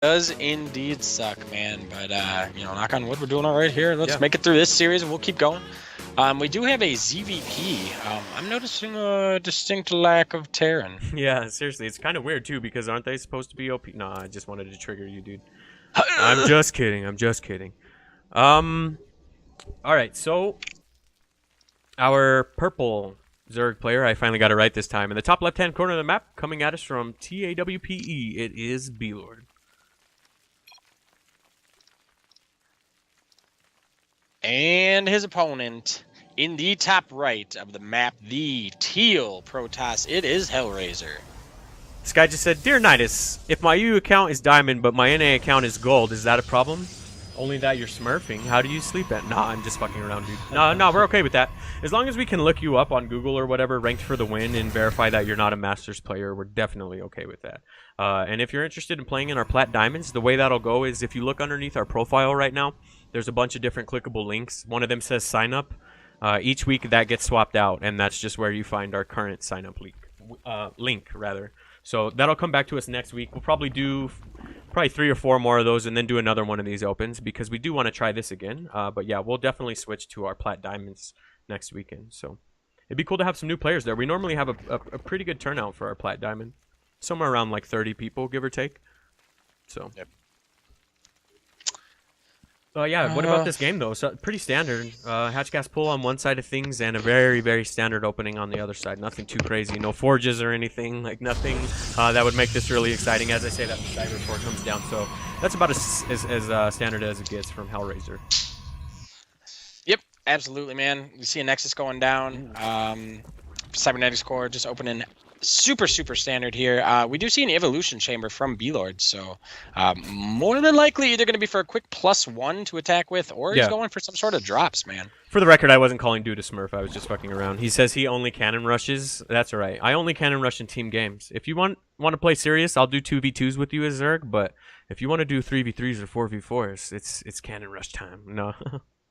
does indeed suck, man. But you know, knock on wood, we're doing all right here. Let's make it through this series, and we'll keep going. We do have a ZVP. I'm noticing a distinct lack of Terran. Yeah, seriously, it's kind of weird too because aren't they supposed to be OP? Nah, I just wanted to trigger you, dude. I'm just kidding. I'm just kidding. All right, so our purple Zerg player, I finally got it right this time. In the top left-hand corner of the map, coming at us from TAWPE, it is BLord. And his opponent in the top right of the map, the teal Protoss, it is Hellraiser. This guy just said, "Dear Nydus, if my EU account is diamond but my NA account is gold, is that a problem? Only that you're smurfing. How do you sleep at?" Nah, I'm just fucking around, dude. No, we're okay with that. As long as we can look you up on Google or whatever, ranked for the win, and verify that you're not a Masters player, we're definitely okay with that. And if you're interested in playing in our Plat Diamonds, the way that'll go is if you look underneath our profile right now, there's a bunch of different clickable links. One of them says sign up. Each week that gets swapped out, and that's just where you find our current sign up link. So that'll come back to us next week. We'll probably do 3 or 4 more of those and then do another one of these opens because we do want to try this again. But yeah, we'll definitely switch to our Plat Diamonds next weekend. So it'd be cool to have some new players there. We normally have a pretty good turnout for our Plat Diamond. Somewhere around like 30 people, give or take. So. Yep. Yeah, what about this game, though? So pretty standard. Hatch gas pull on one side of things and a very, very standard opening on the other side. Nothing too crazy. No forges or anything. Like, nothing that would make this really exciting. As I say, that the side report comes down. So that's about as standard as it gets from Hellraiser. Yep, absolutely, man. You see a Nexus going down. Cybernetics core just opening super standard here. We do see an evolution chamber from BLord, so more than likely either going to be for a quick +1 to attack with, or he's going for some sort of drops, man. For the record, I wasn't calling dude a smurf. I was just fucking around. He says he only cannon rushes. That's all right. I only cannon rush in team games. If you want to play serious, I'll do 2v2s with you as Zerg, but if you want to do 3v3s or 4v4s, it's cannon rush time. No.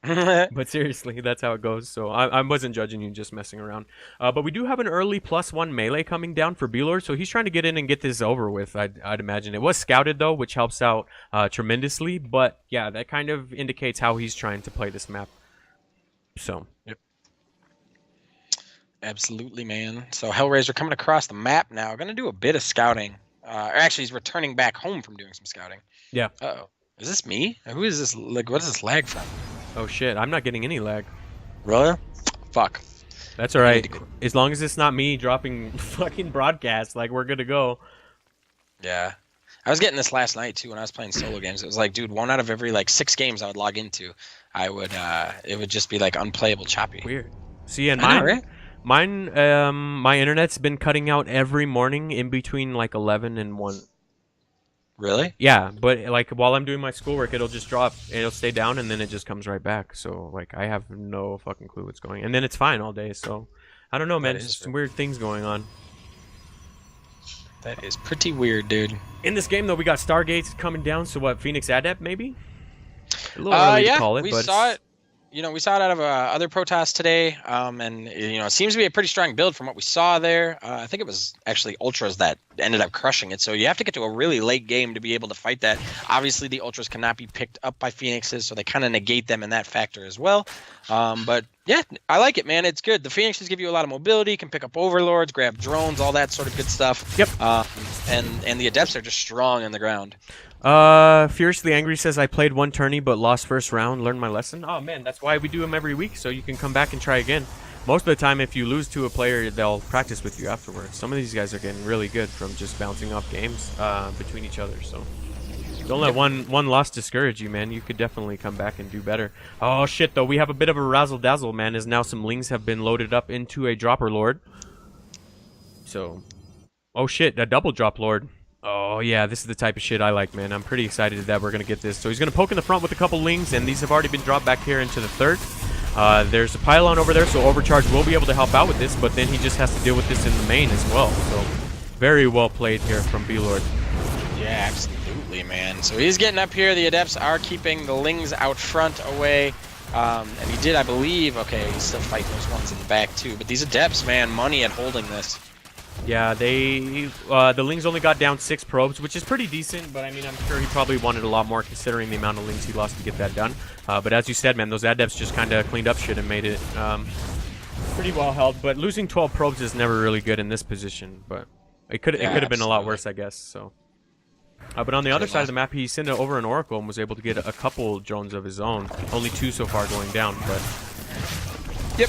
But seriously, that's how it goes. So I wasn't judging you, just messing around. But we do have an early +1 melee coming down for BLord, so he's trying to get in and get this over with. I'd imagine it was scouted though, which helps out tremendously. But yeah, that kind of indicates how he's trying to play this map. So yep, absolutely, man. So Hellraiser coming across the map now, going to do a bit of scouting. Actually, he's returning back home from doing some scouting. Yeah. Uh-oh, is this me? Who is this? Like, what is this lag from? Oh shit, I'm not getting any lag. Really? Fuck. That's alright. As long as it's not me dropping fucking broadcasts, like, we're good to go. Yeah. I was getting this last night too when I was playing solo games. It was like, dude, 1 out of every like 6 games I would log into, it would just be like unplayable choppy. Weird. See, and my internet's been cutting out every morning in between like 11 and 1. Really? Yeah, but like while I'm doing my schoolwork, it'll just drop. It'll stay down, and then it just comes right back. So like I have no fucking clue what's going on. And then it's fine all day. So I don't know, man. It's just some weird things going on. That is pretty weird, dude. In this game, though, we got Stargates coming down. So what, Phoenix Adept, maybe? A little early to call it, we but saw it. You know, we saw it out of other Protoss today, and you know, it seems to be a pretty strong build from what we saw there. I think it was actually Ultras that ended up crushing it, so you have to get to a really late game to be able to fight that. Obviously, the Ultras cannot be picked up by Phoenixes, so they kind of negate them in that factor as well. But yeah, I like it, man. It's good. The Phoenixes give you a lot of mobility, can pick up Overlords, grab drones, all that sort of good stuff. Yep. And the Adepts are just strong in the ground. Fiercely Angry says I played 1 tourney but lost first round, learned my lesson. Oh man, that's why we do them every week, so you can come back and try again. Most of the time, if you lose to a player, they'll practice with you afterwards. Some of these guys are getting really good from just bouncing off games between each other, so don't let one loss discourage you, man. You could definitely come back and do better. Oh shit, though, we have a bit of a razzle dazzle, man, as now some lings have been loaded up into a dropper lord. So, oh shit, a double drop lord. Oh yeah, this is the type of shit I like, man. I'm pretty excited that we're gonna get this. So he's gonna poke in the front with a couple lings, and these have already been dropped back here into the third. There's a pylon over there, so Overcharge will be able to help out with this, but then he just has to deal with this in the main as well. So very well played here from BLord. Yeah, absolutely, man. So he's getting up here. The Adepts are keeping the lings out front away. And he did, I believe, okay, he's still fighting those ones in the back too. But these Adepts, man, money at holding this. Yeah, the Lings only got down 6 probes, which is pretty decent, but I mean, I'm sure he probably wanted a lot more considering the amount of Lings he lost to get that done. But as you said, man, those adepts just kind of cleaned up shit and made it pretty well held. But losing 12 probes is never really good in this position, but it could have been a lot worse, I guess. So, but on the other side of the map, he sent over an Oracle and was able to get a couple drones of his own. Only 2 so far going down, but yep.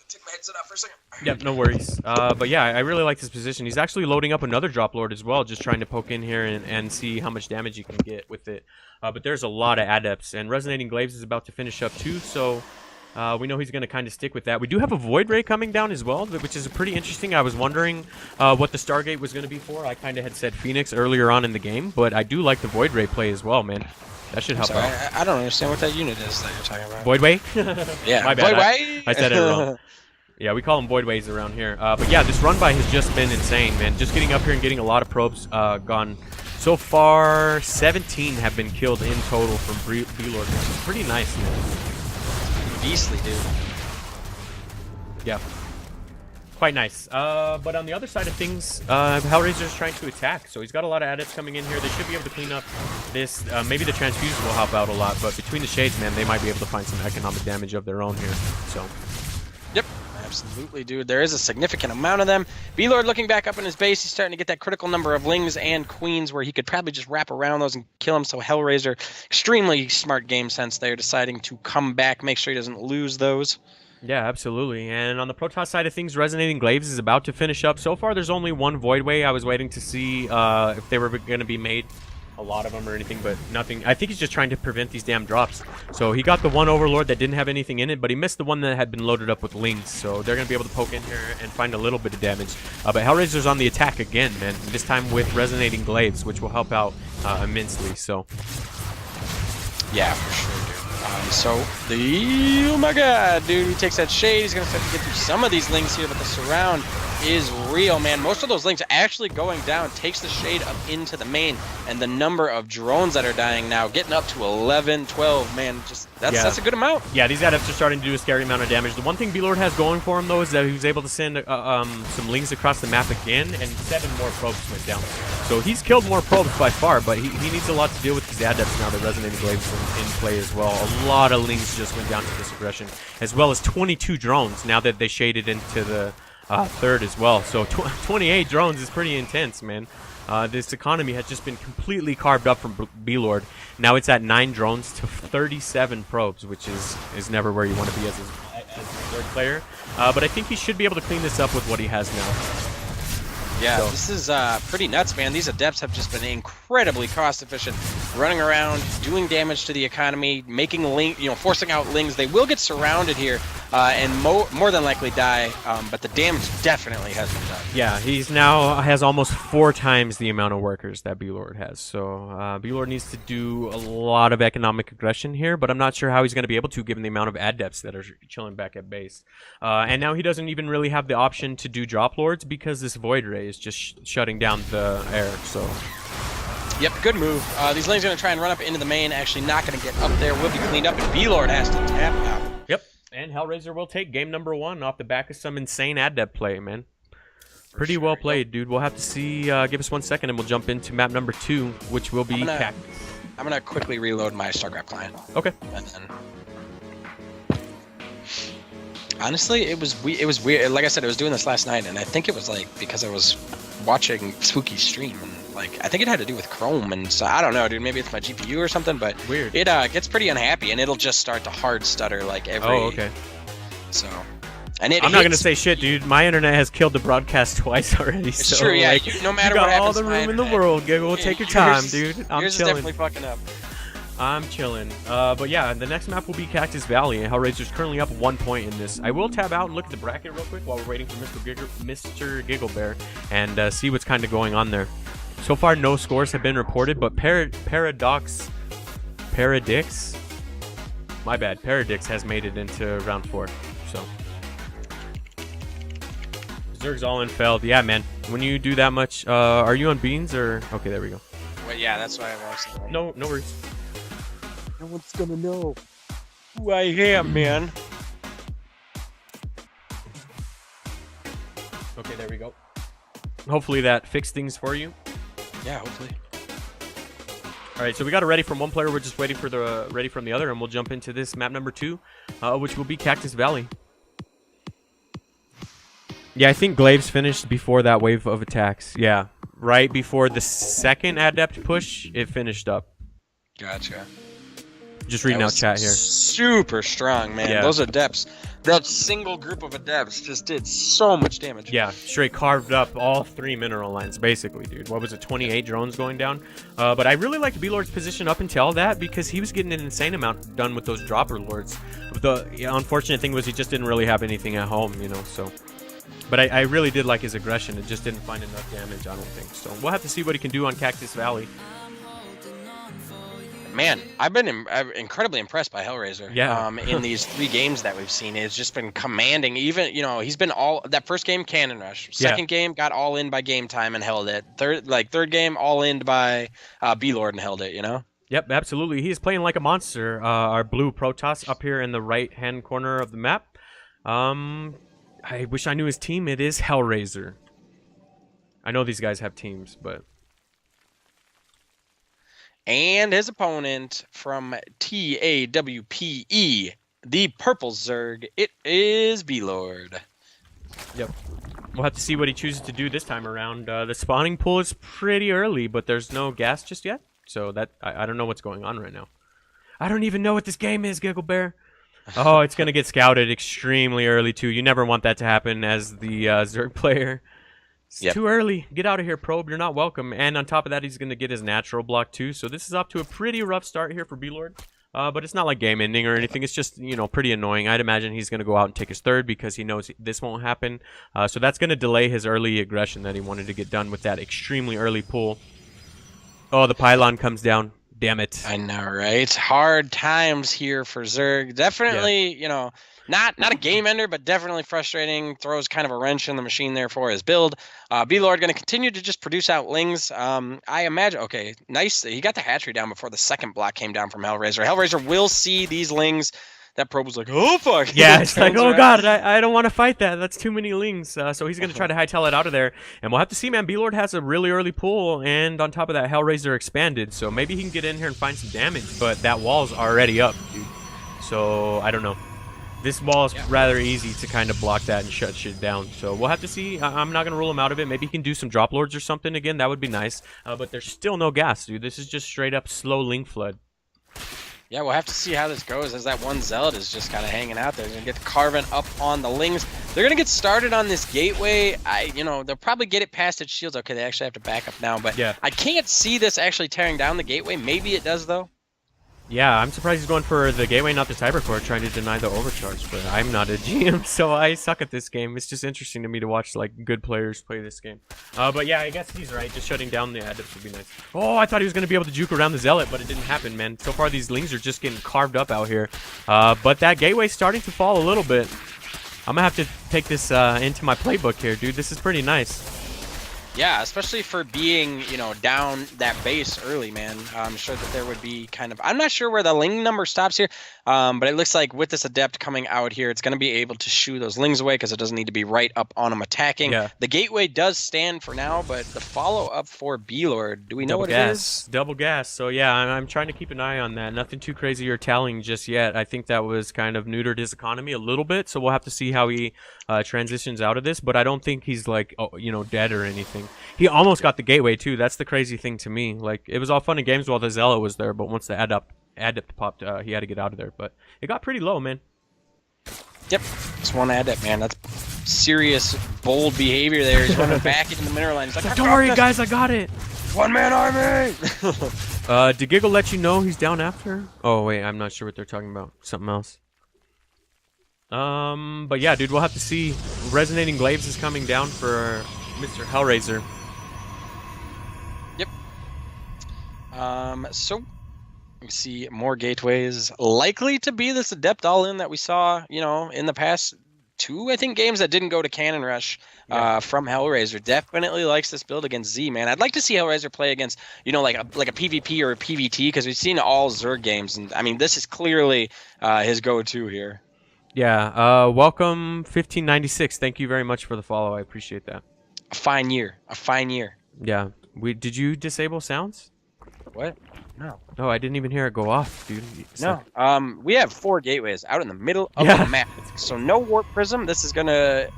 Take my headset off for a second. Yep, no worries. But yeah, I really like this position. He's actually loading up another drop lord as well, just trying to poke in here and see how much damage you can get with it. But there's a lot of adepts, and Resonating Glaives is about to finish up too, so we know he's going to kind of stick with that. We do have a Void Ray coming down as well, which is pretty interesting. I was wondering what the Stargate was going to be for. I kind of had said Phoenix earlier on in the game, but I do like the Void Ray play as well, man. That should help out. I don't understand what that unit is that you're talking about. Void Way? Yeah, my bad. Void Way? I said it wrong. Yeah, we call them Void Ways around here. But yeah, this run by has just been insane, man. Just getting up here and getting a lot of probes gone. So far, 17 have been killed in total from BLord, which is pretty nice, man. Beastly, dude. Yeah. Quite nice. But on the other side of things, Hellraiser is trying to attack. So he's got a lot of adepts coming in here. They should be able to clean up this. Maybe the transfusion will help out a lot. But between the shades, man, they might be able to find some economic damage of their own here. So. Yep. Absolutely, dude. There is a significant amount of them. BLord looking back up in his base. He's starting to get that critical number of Lings and Queens where he could probably just wrap around those and kill them. So Hellraiser, extremely smart game sense there, deciding to come back, make sure he doesn't lose those. Yeah, absolutely. And on the Protoss side of things, Resonating Glaives is about to finish up. So far, there's only one Void Way. I was waiting to see if they were going to be made. A lot of them or anything, but nothing. I think he's just trying to prevent these damn drops. So he got the one Overlord that didn't have anything in it, but he missed the one that had been loaded up with Lings. So they're going to be able to poke in here and find a little bit of damage. But Hellraiser's on the attack again, man. This time with Resonating Glaives, which will help out immensely. So yeah, for sure, dude. Oh my god, dude, he takes that shade. He's going to start to get through some of these Lings here, but the surround is real, man. Most of those Lings actually going down takes the shade up into the main, and the number of drones that are dying now getting up to 11, 12, man. Just that's a good amount. Yeah, these adepts are starting to do a scary amount of damage. The one thing BLord has going for him though is that he was able to send some Lings across the map again, and 7 more probes went down. So he's killed more probes by far, but he needs a lot to deal with these adepts now that Resonating Glaives in play as well. A lot of Lings just went down to this aggression, as well as 22 drones now that they shaded into the third as well. So 28 drones is pretty intense, man. This economy has just been completely carved up from BLord. Now it's at 9 drones to 37 probes, which is never where you want to be as a third player. But I think he should be able to clean this up with what he has now. Yeah, so this is pretty nuts, man. These adepts have just been incredibly cost efficient, running around, doing damage to the economy, making forcing out Lings. They will get surrounded here and more than likely die, but the damage definitely has been done. Yeah, he's now has almost 4 times the amount of workers that BLord has. So BLord needs to do a lot of economic aggression here, but I'm not sure how he's going to be able to given the amount of adepts that are chilling back at base. And now he doesn't even really have the option to do drop lords because this Void Ray is just shutting down the air. So yep, good move. These Lings are going to try and run up into the main. Actually not going to get up there. Will be cleaned up, and BLord has to tap out. Yep, and Hellraiser will take game number 1 off the back of some insane adept play, man. Pretty well played, dude. We'll have to see. Give us 1 second, and we'll jump into map number 2, which will be Cactus. I'm gonna quickly reload my StarCraft client. Okay. And then, honestly, it was weird. Like I said, I was doing this last night, and I think it was like because I was watching Spooky stream, and like I think it had to do with Chrome, and so I don't know, dude. Maybe it's my GPU or something, but weird. It gets pretty unhappy, and it'll just start to hard stutter like every. Oh, okay. So. And I'm not gonna say shit, dude. My internet has killed the broadcast twice already. It's so, true, yeah. Like, no matter you got what happens, all the room in the world. Go take your time, dude. I'm yours chilling. Is definitely fucking up. I'm chilling. But yeah, the next map will be Cactus Valley, and Hellraiser's currently up 1 point in this. I will tab out and look at the bracket real quick while we're waiting for Mr. GiggleBear and see what's kind of going on there. So far, no scores have been reported, but Paradix, my bad, Paradix has made it into round 4. So. Zerg's all in failed. Yeah, man. When you do that much, are you on beans or? Okay, there we go. Well, yeah, that's why I watched it. No worries. No one's gonna know who I am, man. Okay, Okay, there we go. Hopefully that fixed things for you. Yeah, hopefully. All right, so we got a ready from one player. We're just waiting for the ready from the other, and we'll jump into this map number 2, which will be Cactus Valley. Yeah, I think Glaives finished before that wave of attacks. Yeah, right before the second adept push, it finished up. Gotcha. Just reading out chat here. Super strong, man. Yeah. Those adepts, that single group of adepts just did so much damage. Yeah, straight carved up all 3 mineral lines, basically, dude. What was it, 28 drones going down? But I really liked BLord's position up until that because he was getting an insane amount done with those dropper lords. The unfortunate thing was he just didn't really have anything at home, you know, so... But I really did like his aggression. It just didn't find enough damage, I don't think. So we'll have to see what he can do on Cactus Valley. Man, I've been incredibly impressed by hellraiser. Yeah. In these 3 games that we've seen, it's just been commanding. Even, you know, he's been that first game cannon rush. Second game got all in by game time and held it. Third game all in by BLord and held it. You know. Yep, absolutely. He's playing like a monster. Our blue Protoss up here in the right-hand corner of the map. I wish I knew his team. It is Hellraiser. I know these guys have teams, but... And his opponent from TAWPE, the Purple Zerg, it is BLord. Yep. We'll have to see what he chooses to do this time around. The spawning pool is pretty early, but there's no gas just yet. So that I don't know what's going on right now. I don't even know what this game is, GIGGLEBEAR. Oh, it's going to get scouted extremely early, too. You never want that to happen as the Zerg player. It's too early. Get out of here, Probe. You're not welcome. And on top of that, he's going to get his natural block, too. So this is up to a pretty rough start here for BLord. But it's not like game ending or anything. It's just, you know, pretty annoying. I'd imagine he's going to go out and take his third because he knows this won't happen. So that's going to delay his early aggression that he wanted to get done with that extremely early pull. Oh, the pylon comes down. Damn it. I know, right? Hard times here for Zerg. Definitely, you know, not a game ender, but definitely frustrating. Throws kind of a wrench in the machine there for his build. BLord going to continue to just produce out lings. I imagine, okay, nice. He got the hatchery down before the second block came down from Hellraiser. Hellraiser will see these lings. That probe was like, oh, fuck. Yeah, it's like, oh, God, I don't want to fight that. That's too many lings. So he's going to try to hightail it out of there. And we'll have to see, man. BLord has a really early pull, and on top of that, Hellraiser expanded. So maybe he can get in here and find some damage, but that wall's already up, dude. So I don't know. This wall is rather easy to kind of block that and shut shit down. So we'll have to see. I'm not going to rule him out of it. Maybe he can do some drop lords or something again. That would be nice. But there's still no gas, dude. This is just straight up slow ling flood. Yeah, we'll have to see how this goes as that one Zealot is just kind of hanging out there. They're going to get carving up on the lings. They're going to get started on this gateway. They'll probably get it past its shields. Okay, they actually have to back up now, but I can't see this actually tearing down the gateway. Maybe it does, though. Yeah, I'm surprised he's going for the gateway, not the cyber core, trying to deny the overcharge. But I'm not a GM, so I suck at this game. It's just interesting to me to watch like good players play this game. But yeah, I guess he's right. Just shutting down the adepts would be nice. Oh, I thought he was going to be able to juke around the zealot, but it didn't happen, man. So far, these lings are just getting carved up out here. But that gateway's starting to fall a little bit. I'm going to have to take this into my playbook here, dude. This is pretty nice. Yeah, especially for being, down that base early, man. I'm sure that there would be I'm not sure where the ling number stops here, but it looks like with this adept coming out here, it's going to be able to shoo those lings away because it doesn't need to be right up on them attacking. Yeah. The gateway does stand for now, but the follow-up for BLord, do we know what it is? Double gas. So yeah, I'm trying to keep an eye on that. Nothing too crazy or telling just yet. I think that was kind of neutered his economy a little bit, so we'll have to see how he transitions out of this, but I don't think he's like, dead or anything. He almost got the gateway too. That's the crazy thing to me. Like, it was all fun and games while the Zealot was there, but once the adept popped, he had to get out of there. But it got pretty low, man. Yep, it's one adept, man. That's serious, bold behavior there. He's running back into the mineral line. He's like, don't worry, guys, I got it. One-man army. Did Giggle let you know he's down after? Oh wait, I'm not sure what they're talking about. Something else. But yeah, dude, we'll have to see. Resonating Glaives is coming down for Mr. Hellraiser. Yep. So we see more gateways. Likely to be this adept all-in that we saw, in the past 2, I think, games that didn't go to Cannon Rush from Hellraiser. Definitely likes this build against Z, man. I'd like to see Hellraiser play against, like a PvP or a PvT, because we've seen all Zerg games, and I mean, this is clearly his go-to here. Yeah. Welcome 1596. Thank you very much for the follow. I appreciate that. A fine year. A fine year. Yeah. Did you disable sounds? What? No. Oh, I didn't even hear it go off, dude. No. We have 4 gateways out in the middle of Yeah. the map. So no warp prism. This is gonna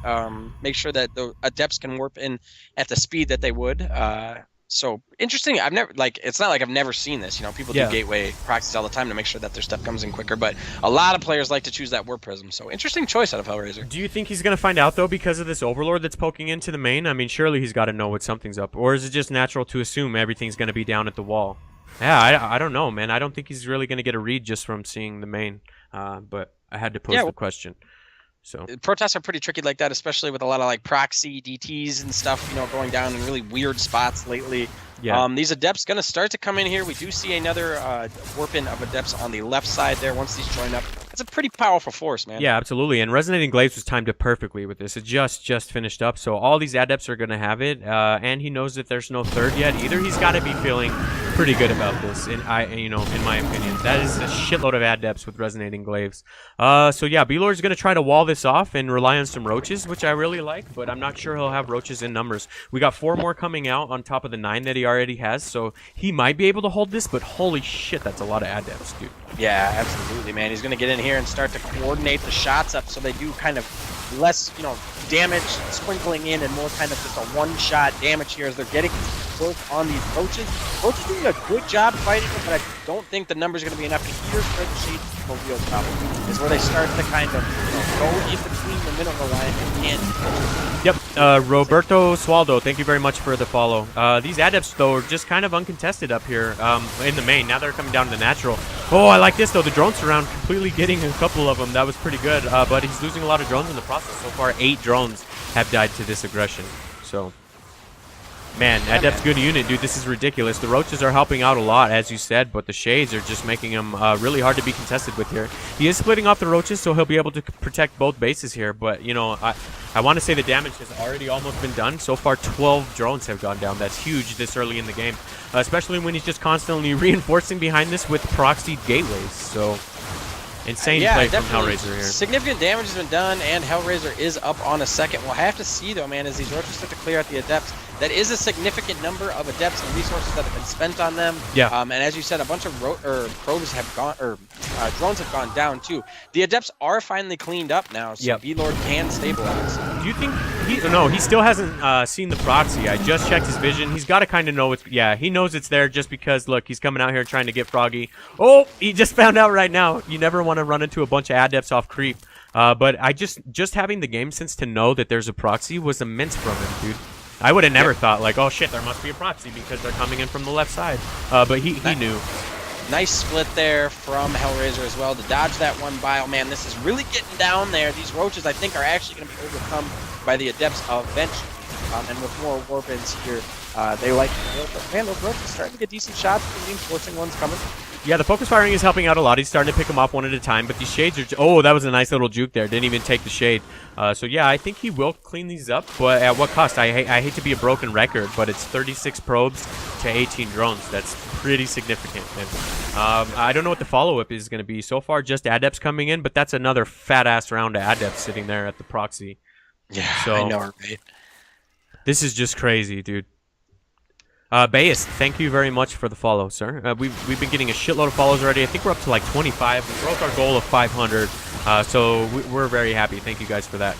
make sure that the adepts can warp in at the speed that they would. So interesting. I've never it's not like I've never seen this. You know, people do gateway proxies all the time to make sure that their stuff comes in quicker. But a lot of players like to choose that warp prism. So interesting choice out of Hellraiser. Do you think he's gonna find out though because of this overlord that's poking into the main? I mean, surely he's got to know what something's up, or is it just natural to assume everything's gonna be down at the wall? Yeah, I don't know, man. I don't think he's really gonna get a read just from seeing the main. But I had to pose the question. So protests are pretty tricky like that, especially with a lot of like proxy DTs and stuff, you know, going down in really weird spots lately. Yeah. These adepts gonna start to come in here. We do see another warp in of adepts on the left side there. Once these join up, it's a pretty powerful force, man. Yeah, absolutely. And Resonating Glaives was timed up perfectly with this. It just finished up, so all these adepts are gonna have it. And he knows that there's no third yet either. He's got to be feeling pretty good about this. In my opinion, that is a shitload of adepts with Resonating Glaives. So yeah, BLord's gonna try to wall this off and rely on some roaches, which I really like, but I'm not sure he'll have roaches in numbers. We got 4 more coming out on top of the 9 that he already has, so he might be able to hold this, but holy shit, that's a lot of adepts, dude. Yeah, absolutely, man. He's gonna get in here and start to coordinate the shots up so they do kind of less, you know, damage sprinkling in and more kind of just a one-shot damage here as they're getting work on these roaches. Roaches doing a good job fighting them, but I don't think the numbers are going to be enough. Here's where the Shades have a real problem, is where they start to kind of, you know, go in between the mineral line and Yep, Roberto Swaldo, thank you very much for the follow. These adepts, though, are just kind of uncontested up here in the main. Now they're coming down to the natural. Oh, I like this, though. The drone surround completely getting a couple of them. That was pretty good, but he's losing a lot of drones in the process. So far, 8 drones have died to this aggression. So, man, Adept's good unit, dude. This is ridiculous. The roaches are helping out a lot, as you said, but the shades are just making him really hard to be contested with here. He is splitting off the roaches, so he'll be able to protect both bases here. But, you know, I want to say the damage has already almost been done. So far, 12 drones have gone down. That's huge this early in the game, especially when he's just constantly reinforcing behind this with proxied gateways. So, insane play from Hellraiser here. Significant damage has been done, and Hellraiser is up on a second. We'll have to see, though, man, as these roaches start to clear out the adepts. That is a significant number of adepts and resources that have been spent on them. Yeah. And as you said, a bunch of probes have gone, or drones have gone down too. The adepts are finally cleaned up now, so BLord can stabilize. Do you think he still hasn't seen the proxy? I just checked his vision. He's got to kind of know it's, he knows it's there just because, look, he's coming out here trying to get Froggy. Oh, he just found out right now. You never want to run into a bunch of adepts off creep. But I just having the game sense to know that there's a proxy was immense from him, dude. I would have never thought, like, oh shit, there must be a proxy because they're coming in from the left side. But he knew. Nice split there from Hellraiser as well to dodge that one bile. Man, this is really getting down there. These roaches, I think, are actually going to be overcome by the adepts eventually. And with more warp-ins here, they like to build. But man, those roaches are starting to get decent shots. The reinforcing ones coming. Yeah, the focus firing is helping out a lot. He's starting to pick them off one at a time, but these shades are... Oh, that was a nice little juke there. Didn't even take the shade. So, yeah, I think he will clean these up, but at what cost? I hate to be a broken record, but it's 36 probes to 18 drones. That's pretty significant. And I don't know what the follow-up is going to be. So far, just Adepts coming in, but that's another fat-ass round of Adepts sitting there at the proxy. Yeah, so, I know, right? This is just crazy, dude. Bayes, thank you very much for the follow, sir. We've been getting a shitload of follows already. I think we're up to like 25. We broke our goal of 500, so we're very happy. Thank you guys for that.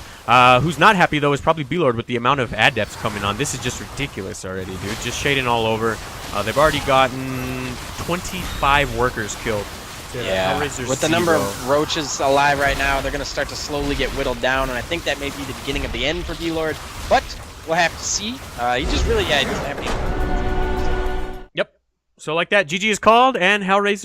Who's not happy, though, is probably BLord with the amount of adepts coming on. This is just ridiculous already, dude. Just shading all over. They've already gotten 25 workers killed. Yeah, with the number of roaches alive right now, they're going to start to slowly get whittled down, and I think that may be the beginning of the end for BLord, but we'll have to see. He just really, he doesn't have any... Yep. So like that, GG is called, and Hellraiser